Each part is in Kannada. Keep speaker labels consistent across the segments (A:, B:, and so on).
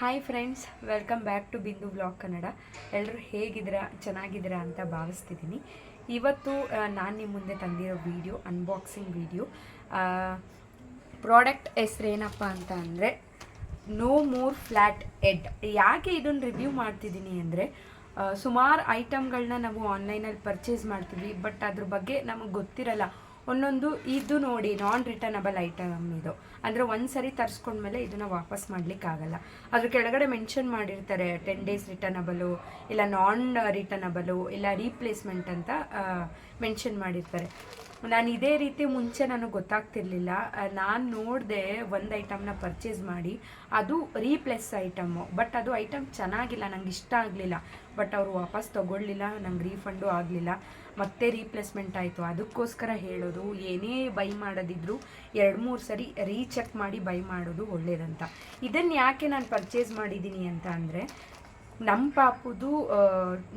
A: Hi friends, welcome back to Bindu blog Kannada. ಎಲ್ಲರೂ ಹೇಗಿದ್ದೀರಾ, ಚೆನ್ನಾಗಿದ್ದೀರಾ ಅಂತ ಭಾವಿಸ್ತಿದ್ದೀನಿ. ಇವತ್ತು ನಾನು ನಿಮ್ಮ ಮುಂದೆ ತಂದಿರೋ ವಿಡಿಯೋ ಅನ್ಬಾಕ್ಸಿಂಗ್ ವಿಡಿಯೋ. ಪ್ರಾಡಕ್ಟ್ ಹೆಸ್ರು ಏನಪ್ಪ ಅಂತ ಅಂದರೆ ನೋ ಮೋರ್ ಫ್ಲ್ಯಾಟ್ ಹೆಡ್. ಯಾಕೆ ಇದನ್ನು ರಿವ್ಯೂ ಮಾಡ್ತಿದ್ದೀನಿ ಅಂದರೆ ಸುಮಾರು ಐಟಮ್ಗಳನ್ನ ನಾವು ಆನ್ಲೈನಲ್ಲಿ ಪರ್ಚೇಸ್ ಮಾಡ್ತೀವಿ, ಬಟ್ ಅದ್ರ ಬಗ್ಗೆ ನಮಗೆ ಗೊತ್ತಿರಲ್ಲ. ಒಂದೊಂದು ಇದು ನೋಡಿ ನಾನ್ ರಿಟರ್ನಬಲ್ ಐಟಮ್ ಇದು, ಅಂದರೆ ಒಂದು ಸರಿ ತರಿಸ್ಕೊಂಡ್ಮೇಲೆ ಇದನ್ನು ವಾಪಸ್ ಮಾಡಲಿಕ್ಕಾಗಲ್ಲ. ಅದ್ರ ಕೆಳಗಡೆ ಮೆನ್ಷನ್ ಮಾಡಿರ್ತಾರೆ 10 days ರಿಟರ್ನಬಲು, ಇಲ್ಲ ನಾನ್ ರಿಟರ್ನಬಲು, ಇಲ್ಲ ರೀಪ್ಲೇಸ್ಮೆಂಟ್ ಅಂತ ಮೆನ್ಷನ್ ಮಾಡಿರ್ತಾರೆ. ನಾನು ಇದೇ ರೀತಿ ಮುಂಚೆ ನನಗೆ ಗೊತ್ತಾಗ್ತಿರ್ಲಿಲ್ಲ. ನಾನು ನೋಡಿದೆ ಒಂದು ಐಟಮ್ನ ಪರ್ಚೇಸ್ ಮಾಡಿ, ಅದು ರೀಪ್ಲೇಸ್ ಐಟಮ್ಮು, ಬಟ್ ಅದು ಐಟಮ್ ಚೆನ್ನಾಗಿಲ್ಲ, ನಂಗೆ ಇಷ್ಟ ಆಗಲಿಲ್ಲ. ಬಟ್ ಅವರು ವಾಪಸ್ ತೊಗೊಳ್ಳಿಲ್ಲ, ನಂಗೆ ರೀಫಂಡು ಆಗಲಿಲ್ಲ, ಮತ್ತೆ ರೀಪ್ಲೇಸ್ಮೆಂಟ್ ಆಯಿತು. ಅದಕ್ಕೋಸ್ಕರ ಹೇಳೋದು, ಏನೇ ಬೈ ಮಾಡೋದಿದ್ರು 2-3 ಸರಿ ರೀಚೆಕ್ ಮಾಡಿ ಬೈ ಮಾಡೋದು ಒಳ್ಳೇದಂತ. ಇದನ್ನು ಯಾಕೆ ನಾನು ಪರ್ಚೇಸ್ ಮಾಡಿದ್ದೀನಿ ಅಂತ ಅಂದರೆ, ನಮ್ಮ ಪಾಪುದು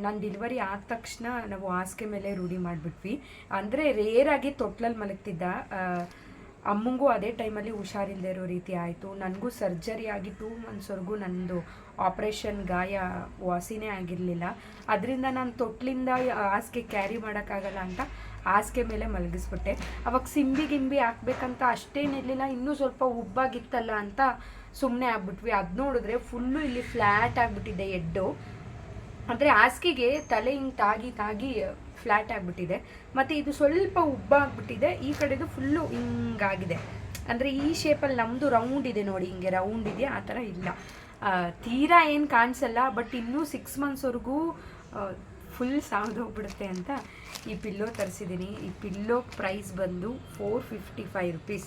A: ನಾನು ಡೆಲಿವರಿ ಆದ ತಕ್ಷಣ ನಾವು ಹಾಸಿಗೆ ಮೇಲೆ ರೂಢಿ ಮಾಡಿಬಿಟ್ವಿ. ಅಂದರೆ ರೇರಾಗಿ ತೊಟ್ಲಲ್ಲಿ ಮಲಗ್ತಿದ್ದ. ಅಮ್ಮಂಗೂ ಅದೇ ಟೈಮಲ್ಲಿ ಹುಷಾರಿಲ್ಲದೆ ಇರೋ ರೀತಿ ಆಯಿತು. ನನಗೂ ಸರ್ಜರಿ ಆಗಿ 2 monthsವರೆಗೂ ನನ್ನದು ಆಪ್ರೇಷನ್ ಗಾಯ ವಾಸಿನೇ ಆಗಿರಲಿಲ್ಲ. ಅದರಿಂದ ನಾನು ತೊಟ್ಲಿಂದ ಹಾಸಿಗೆ ಕ್ಯಾರಿ ಮಾಡೋಕ್ಕಾಗಲ್ಲ ಅಂತ ಹಾಸಿಗೆ ಮೇಲೆ ಮಲಗಿಸ್ಬಿಟ್ಟೆ. ಅವಾಗ ಗಿಂಬಿ ಹಾಕ್ಬೇಕಂತ ಅಷ್ಟೇನಿರಲಿಲ್ಲ, ಇನ್ನೂ ಸ್ವಲ್ಪ ಉಬ್ಬಾಗಿತ್ತಲ್ಲ ಅಂತ ಸುಮ್ಮನೆ ಆಗ್ಬಿಟ್ವಿ. ಅದು ನೋಡಿದ್ರೆ ಫುಲ್ಲು ಇಲ್ಲಿ ಫ್ಲ್ಯಾಟ್ ಆಗಿಬಿಟ್ಟಿದೆ ಹೆಡ್ಡು. ಅಂದರೆ ಹಾಸಿಗೆಗೆ ತಲೆ ಹಿಂಗೆ ತಾಗಿ ಫ್ಲ್ಯಾಟ್ ಆಗಿಬಿಟ್ಟಿದೆ. ಮತ್ತು ಇದು ಸ್ವಲ್ಪ ಉಬ್ಬಾಗ್ಬಿಟ್ಟಿದೆ, ಈ ಕಡೆದು ಫುಲ್ಲು ಹಿಂಗಾಗಿದೆ. ಅಂದರೆ ಈ ಶೇಪಲ್ಲಿ ನಮ್ಮದು ರೌಂಡ್ ಇದೆ ನೋಡಿ, ಹಿಂಗೆ ರೌಂಡ್ ಇದೆಯಾ ಆ ಥರ ಇಲ್ಲ. ತೀರಾ ಏನು ಕಾಣಿಸಲ್ಲ, ಬಟ್ ಇನ್ನೂ 6 monthsವರೆಗೂ ಫುಲ್ ಸಾವ್ದೋಗ್ಬಿಡುತ್ತೆ ಅಂತ ಈ ಪಿಲ್ಲೋ ತರಿಸಿದ್ದೀನಿ. ಈ ಪಿಲ್ಲೋ ಪ್ರೈಸ್ ಬಂದು 455 rupees,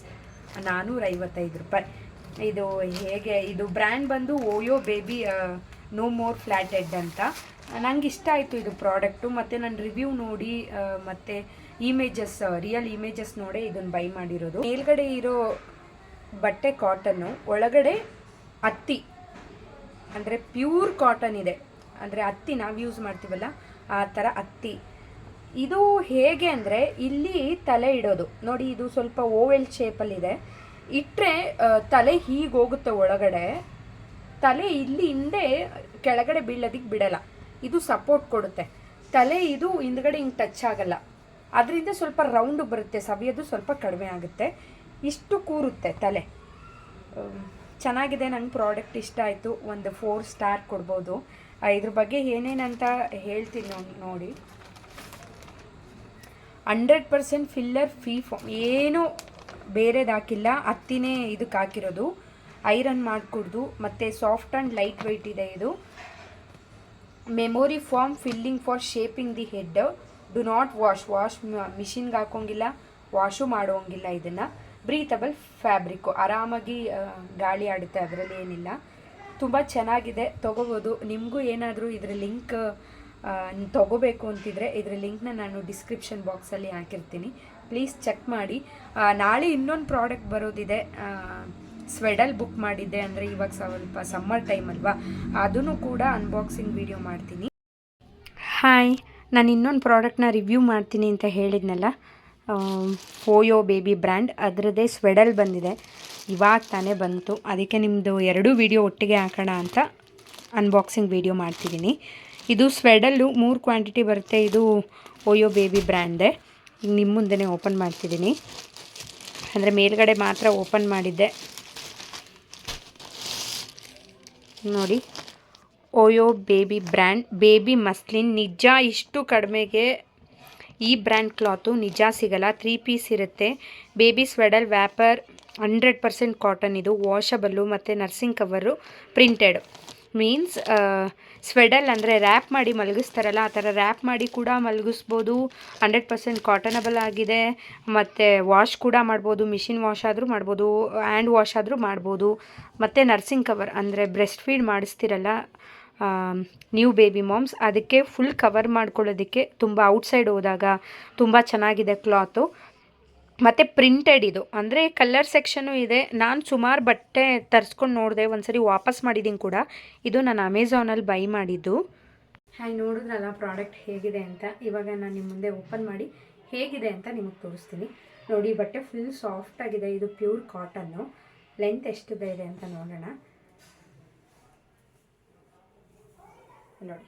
A: 455 ರೂಪಾಯಿ. ಇದು ಹೇಗೆ, ಇದು ಬ್ರ್ಯಾಂಡ್ ಬಂದು Oyo baby no more flat head ಅಂತ. ನಂಗೆ ಇಷ್ಟ ಆಯಿತು ಇದು ಪ್ರಾಡಕ್ಟು. ಮತ್ತು ನಾನು ರಿವ್ಯೂ ನೋಡಿ ಮತ್ತು ಇಮೇಜಸ್, ರಿಯಲ್ ಇಮೇಜಸ್ ನೋಡೇ ಇದನ್ನು ಬೈ ಮಾಡಿರೋದು. ಮೇಲ್ಗಡೆ ಇರೋ ಬಟ್ಟೆ ಕಾಟನ್ನು, ಒಳಗಡೆ ಹತ್ತಿ, ಅಂದರೆ ಪ್ಯೂರ್ ಕಾಟನ್ ಇದೆ. ಅಂದರೆ ಹತ್ತಿ ನಾವು ಯೂಸ್ ಮಾಡ್ತೀವಲ್ಲ ಆ ಥರ ಹತ್ತಿ. ಇದು ಹೇಗೆ ಅಂದರೆ, ಇಲ್ಲಿ ತಲೆ ಇಡೋದು ನೋಡಿ, ಇದು ಸ್ವಲ್ಪ ಓವೆಲ್ ಶೇಪಲ್ಲಿದೆ. ಇಟ್ಟರೆ ತಲೆ ಹೀಗೆ ಹೋಗುತ್ತೆ ಒಳಗಡೆ, ತಲೆ ಇಲ್ಲಿ ಹಿಂದೆ ಕೆಳಗಡೆ ಬೀಳೋದಕ್ಕೆ ಬಿಡಲ್ಲ. ಇದು ಸಪೋರ್ಟ್ ಕೊಡುತ್ತೆ. ತಲೆ ಇದು ಹಿಂದ್ಗಡೆ ಹಿಂಗೆ ಟಚ್ ಆಗಲ್ಲ, ಅದರಿಂದ ಸ್ವಲ್ಪ ರೌಂಡ್ ಬರುತ್ತೆ, ಸವಿಯೋದು ಸ್ವಲ್ಪ ಕಡಿಮೆ ಆಗುತ್ತೆ. ಇಷ್ಟು ಕೂರುತ್ತೆ ತಲೆ. ಚೆನ್ನಾಗಿದೆ, ನಂಗೆ ಪ್ರಾಡಕ್ಟ್ ಇಷ್ಟ ಆಯಿತು. ಒಂದು 4 star ಕೊಡ್ಬೋದು. ಇದ್ರ ಬಗ್ಗೆ ಏನೇನಂತ ಹೇಳ್ತೀನಿ ನೋಡಿ. 100% ಫಿಲ್ಲರ್ ಫ್ರೀ ಫಾರ್ಮ್, ಏನೂ ಬೇರೆದು ಹಾಕಿಲ್ಲ, ಹತ್ತಿನೇ ಇದಕ್ಕೆ ಹಾಕಿರೋದು. ಐರನ್ ಮಾಡಿಕೊಡ್ದು, ಮತ್ತು ಸಾಫ್ಟ್ ಆ್ಯಂಡ್ ಲೈಟ್ ವೆಯ್ಟ್ ಇದೆ ಇದು. Memory foam filling for shaping the head. Do not wash ಮಿಷಿನ್ಗೆ ಹಾಕೋಂಗಿಲ್ಲ, ವಾಶು ಮಾಡೋಂಗಿಲ್ಲ. ಇದನ್ನು ಬ್ರೀತಬಲ್ ಫ್ಯಾಬ್ರಿಕ್ಕು, ಆರಾಮಾಗಿ ಗಾಳಿ ಆಡುತ್ತೆ, ಅದರಲ್ಲಿ ಏನಿಲ್ಲ. ತುಂಬ ಚೆನ್ನಾಗಿದೆ, ತೊಗೋಬೋದು. ನಿಮಗೂ ಏನಾದರೂ ಇದರ ಲಿಂಕ್ ತೊಗೋಬೇಕು ಅಂತಿದ್ರೆ ಇದರ ಲಿಂಕ್ನ ನಾನು ಡಿಸ್ಕ್ರಿಪ್ಷನ್ ಬಾಕ್ಸಲ್ಲಿ ಹಾಕಿರ್ತೀನಿ, ಪ್ಲೀಸ್ ಚೆಕ್ ಮಾಡಿ. ನಾಳೆ ಇನ್ನೊಂದು ಪ್ರಾಡಕ್ಟ್ ಬರೋದಿದೆ. ಸ್ವೆಡಲ್ ಬುಕ್ ಮಾಡಿದ್ದೆ, ಅಂದರೆ ಇವಾಗ ಸ್ವಲ್ಪ ಸಮ್ಮರ್ ಟೈಮ್ ಅಲ್ವಾ, ಅದನ್ನು ಕೂಡ ಅನ್ಬಾಕ್ಸಿಂಗ್ ವಿಡಿಯೋ ಮಾಡ್ತೀನಿ. ಹಾಯ್, ನಾನು ಇನ್ನೊಂದು ಪ್ರಾಡಕ್ಟ್ನ ರಿವ್ಯೂ ಮಾಡ್ತೀನಿ ಅಂತ ಹೇಳಿದ್ನಲ್ಲ, ಓಯೋ ಬೇಬಿ ಬ್ರ್ಯಾಂಡ್, ಅದರದ್ದೇ ಸ್ವೆಡಲ್ ಬಂದಿದೆ. ಇವಾಗ ತಾನೇ ಬಂತು, ಅದಕ್ಕೆ ನಿಮ್ಮದು 2 ವಿಡಿಯೋ ಒಟ್ಟಿಗೆ ಹಾಕೋಣ ಅಂತ ಅನ್ಬಾಕ್ಸಿಂಗ್ ವಿಡಿಯೋ ಮಾಡ್ತಿದ್ದೀನಿ. ಇದು ಸ್ವೆಡಲ್ಲು 3 ಕ್ವಾಂಟಿಟಿ ಬರುತ್ತೆ. ಇದು ಓಯೋ ಬೇಬಿ ಬ್ರ್ಯಾಂಡ್ದೆ. ನಿಮ್ಮ ಮುಂದೆನೇ ಓಪನ್ ಮಾಡ್ತಿದ್ದೀನಿ, ಅಂದರೆ ಮೇಲ್ಗಡೆ ಮಾತ್ರ ಓಪನ್ ಮಾಡಿದ್ದೆ ನೋಡಿ. OYO baby brand baby muslin. ನಿಜ ಇಷ್ಟು ಕಡಿಮೆಗೆ ಈ ಬ್ರ್ಯಾಂಡ್ ಕ್ಲಾತು ನಿಜ ಸಿಗಲ್ಲ. 3 piece ಇರುತ್ತೆ. Baby swaddle wrapper 100% cotton. ಇದು ವಾಷಬಲ್ಲು ಮತ್ತು nursing cover printed. Means swaddle ಅಂದರೆ ರ್ಯಾಪ್ ಮಾಡಿ ಮಲಗಿಸ್ತಾರಲ್ಲ, ಆ ಥರ ರ್ಯಾಪ್ ಮಾಡಿ ಕೂಡ ಮಲಗಿಸ್ಬೋದು. 100% ಕಾಟನಬಲ್ ಆಗಿದೆ. ಮತ್ತು ವಾಶ್ ಕೂಡ ಮಾಡ್ಬೋದು, ಮಿಷಿನ್ ವಾಶ್ ಆದರೂ ಮಾಡ್ಬೋದು, ಹ್ಯಾಂಡ್ ವಾಶ್ ಆದರೂ ಮಾಡ್ಬೋದು. ಮತ್ತು ನರ್ಸಿಂಗ್ ಕವರ್, ಅಂದರೆ ಬ್ರೆಸ್ಟ್ ಫೀಡ್ ಮಾಡಿಸ್ತಿರಲ್ಲ ನ್ಯೂ ಬೇಬಿ ಮಾಮ್ಸ್, ಅದಕ್ಕೆ ಫುಲ್ ಕವರ್ ಮಾಡ್ಕೊಳ್ಳೋದಕ್ಕೆ ತುಂಬ ಔಟ್ಸೈಡ್ ಹೋದಾಗ ತುಂಬ ಚೆನ್ನಾಗಿದೆ ಕ್ಲಾತು. ಮತ್ತು ಪ್ರಿಂಟೆಡ್ ಇದು, ಅಂದರೆ ಕಲರ್ ಸೆಕ್ಷನು ಇದೆ. ನಾನು ಸುಮಾರು ಬಟ್ಟೆ ತರಿಸ್ಕೊಂಡು ನೋಡಿದೆ, ಒಂದ್ಸರಿ ವಾಪಸ್ ಮಾಡಿದ್ದೀನಿ ಕೂಡ. ಇದು ನಾನು ಅಮೆಝಾನಲ್ಲಿ ಬೈ ಮಾಡಿದ್ದು. ಹಾಯ್, ನೋಡಿದ್ರಲ್ಲ ಪ್ರಾಡಕ್ಟ್ ಹೇಗಿದೆ ಅಂತ. ಇವಾಗ ನಾನು ನಿಮ್ಮ ಮುಂದೆ ಓಪನ್ ಮಾಡಿ ಹೇಗಿದೆ ಅಂತ ನಿಮಗೆ ತೋರಿಸ್ತೀನಿ ನೋಡಿ. ಬಟ್ಟೆ ಫುಲ್ ಸಾಫ್ಟ್ ಆಗಿದೆ. ಇದು ಪ್ಯೂರ್ ಕಾಟನ್ನು. ಲೆಂತ್ ಎಷ್ಟು ಇದೆ ಅಂತ ನೋಡೋಣ. ನೋಡಿ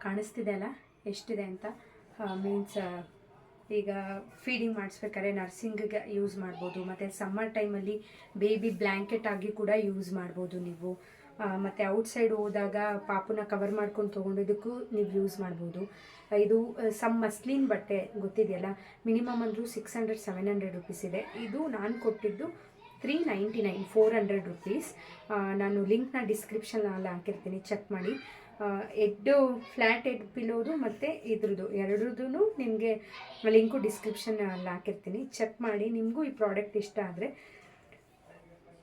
A: ಕಾಣಿಸ್ತಿದೆ ಅಲ್ಲ ಎಷ್ಟಿದೆ ಅಂತ. ಮೀನ್ಸ್ ಈಗ ಫೀಡಿಂಗ್ ಮಾಡಿಸ್ಬೇಕಾದ್ರೆ ನರ್ಸಿಂಗಿಗೆ ಯೂಸ್ ಮಾಡ್ಬೋದು, ಮತ್ತು ಸಮ್ಮರ್ ಟೈಮಲ್ಲಿ ಬೇಬಿ ಬ್ಲ್ಯಾಂಕೆಟ್ ಆಗಿ ಕೂಡ ಯೂಸ್ ಮಾಡ್ಬೋದು ನೀವು. ಮತ್ತು ಔಟ್ಸೈಡ್ ಹೋದಾಗ ಪಾಪುನ ಕವರ್ ಮಾಡ್ಕೊಂಡು ತೊಗೊಂಡಿದ್ದಕ್ಕೂ ನೀವು ಯೂಸ್ ಮಾಡ್ಬೋದು. ಇದು ಸಮ್ ಮಸ್ಲಿನ್ ಬಟ್ಟೆ ಗೊತ್ತಿದೆಯಲ್ಲ, ಮಿನಿಮಮ್ ಅಂದರೂ 600-700 ರುಪೀಸ್ ಇದೆ. ಇದು ನಾನು ಕೊಟ್ಟಿದ್ದು 399, 400 ರುಪೀಸ್. ನಾನು ಲಿಂಕ್ನ ಡಿಸ್ಕ್ರಿಪ್ಷನಲ್ಲಿ ಹಾಕಿರ್ತೀನಿ, ಚೆಕ್ ಮಾಡಿ. ಫ್ಲ್ಯಾಟ್ ಹೆಡ್ ಪಿಲ್ಲೋದು ಮತ್ತು ಇದ್ರದ್ದು ಎರಡರದ್ದು ನಿಮಗೆ ಲಿಂಕು ಡಿಸ್ಕ್ರಿಪ್ಷನಲ್ಲಿ ಹಾಕಿರ್ತೀನಿ, ಚೆಕ್ ಮಾಡಿ. ನಿಮಗೂ ಈ ಪ್ರಾಡಕ್ಟ್ ಇಷ್ಟ ಆದರೆ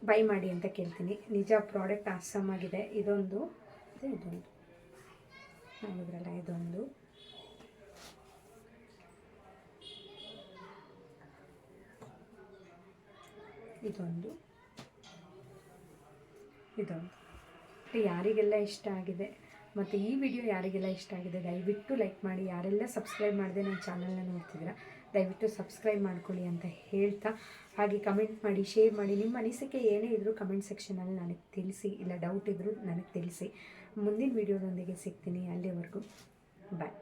A: ಬೈ ಮಾಡಿ ಅಂತ ಕೇಳ್ತೀನಿ. ನಿಜ ಪ್ರಾಡಕ್ಟ್ ಆಸಮ್ ಆಗಿದೆ. ಇದೊಂದು ನೋಡಿದ್ರಲ್ಲ, ಇದೊಂದು ಯಾರಿಗೆಲ್ಲ ಇಷ್ಟ ಆಗಿದೆ ಮತ್ತು ಈ ವಿಡಿಯೋ ಯಾರಿಗೆಲ್ಲ ಇಷ್ಟ ಆಗಿದೆ ದಯವಿಟ್ಟು ಲೈಕ್ ಮಾಡಿ. ಯಾರೆಲ್ಲ ಸಬ್ಸ್ಕ್ರೈಬ್ ಮಾಡಿದೆ ನನ್ನ ಚಾನಲ್ನ ನೋಡ್ತಿದ್ದೀರಾ ದಯವಿಟ್ಟು ಸಬ್ಸ್ಕ್ರೈಬ್ ಮಾಡ್ಕೊಳ್ಳಿ ಅಂತ ಹೇಳ್ತಾ, ಹಾಗೆ ಕಮೆಂಟ್ ಮಾಡಿ, ಶೇರ್ ಮಾಡಿ. ನಿಮ್ಮ ಅನಿಸಿಕೆ ಏನೇ ಇದ್ದರೂ ಕಮೆಂಟ್ ಸೆಕ್ಷನಲ್ಲಿ ನನಗೆ ತಿಳಿಸಿ, ಇಲ್ಲ ಡೌಟ್ ಇದ್ದರೂ ನನಗೆ ತಿಳಿಸಿ. ಮುಂದಿನ ವಿಡಿಯೋದೊಂದಿಗೆ ಸಿಗ್ತೀನಿ. ಅಲ್ಲಿವರೆಗೂ ಬಾಯ್.